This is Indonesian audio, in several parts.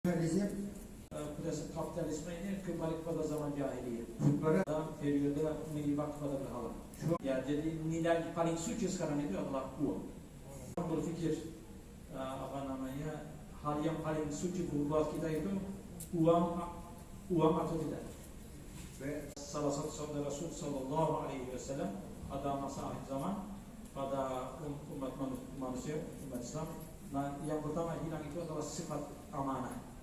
Prinsip kapitalisme ini kembali kepada zaman jahiliyah. Dalam periode menyimak kepada berhala. Ya, jadi nilai paling suci sekarang itu adalah uang. Orang berpikir hal yang paling suci buat kita itu uang atau tidak. Salah satu sabda Rasul Sallallahu Alaihi Wasallam ada masa akhir zaman pada umat manusia, umat Islam. Nah, yang pertama hilang itu adalah sifat amanah.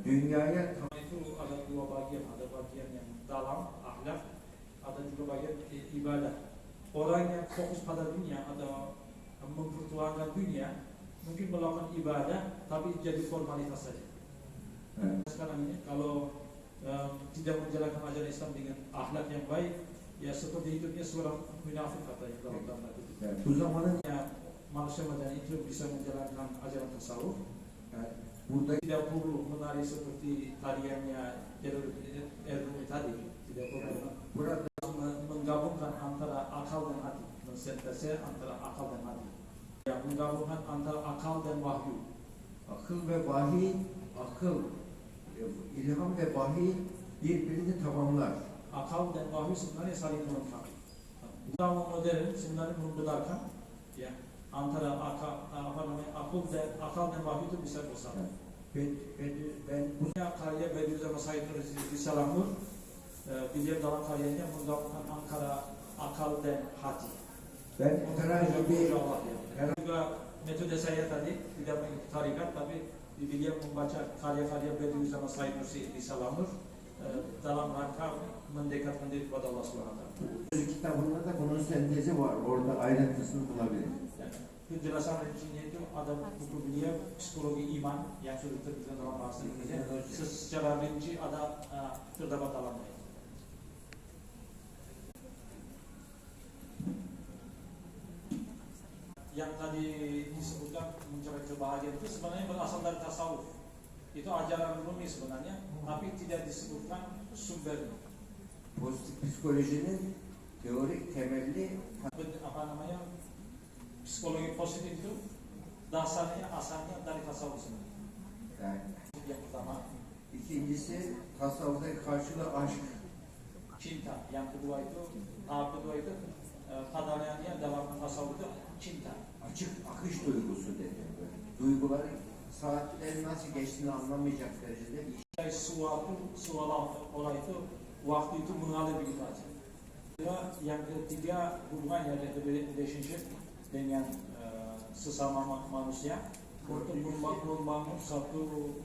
Dünyaya itu ada dua bagian, ada bagian yang dalam ahlak, ada juga bagian ibadah. Orang yang fokus pada dunia atau mempertuangkan dunia mungkin melakukan ibadah tapi jadi formalitas saja. Sekarang ini kalau tidak menjalankan ajaran Islam dengan akhlak yang baik, ya seperti hidupnya seorang munafik katanya dalam tanda kutip. Manusia macam itu bisa menjalankan ajaran tasawuf. Burada tidak perlu menari seperti tariannya Errumi tadi, tidak perlu. Burada menggabungkan antara akal dan hati, mensentase antara akal dan hati. Yang menggabungkan antara akal dan wahyu. Akıl ve vahiy, ilham ve vahiy birbirini tamamlar. Akal dan wahyu sebenarnya saling melengkapi. Ulama modern sebenarnya membenarkan, ya, antara akal dan wahyu itu bisa bersama. Ben punya karya Bediüzzaman Said Nursi Salamur, beliau dalam karyanya menggabungkan antara akal dan hati. Ben juga metode saya tadi tidak mengikuti tarikat, tapi beliau membaca karya-karya Bediüzzaman Said Nursi Salamur dalam rangka mendekatkan diri kepada Allah Subhanahu. Kitabında da bunun sentezi var. Orada ayrıntısını bulabiliriz. Penjelasan rincinya itu ada buku beliau Psikologi Iman yang sudah terbitkan dalam bahasa Indonesia. Secara rinci ada terdapat dalamnya. Yang tadi disebutkan mencapai kebahagiaan itu sebenarnya berasal dari tasawuf. Itu ajaran Rumi sebenarnya, tapi tidak disebutkan sumbernya. Pozitif psikolojinin teorik temelli psikologi positif itu dasarnya asalnya dari tasawuf sebenarnya. Yani, yang pertama. İkincisi tasavvuftaki karşılığı aşk. Cinta. Yang kedua itu padahalnya dalam tasawuf itu cinta. Açık akış duygusu dedi. Duyguların saatlerin nasıl geçtiğini anlamayacak derecede. Seolah-olah itu waktu itu mengalir begitu aja. Yang ketiga hubungannya relationship dengan sesama manusia untuk membangun satu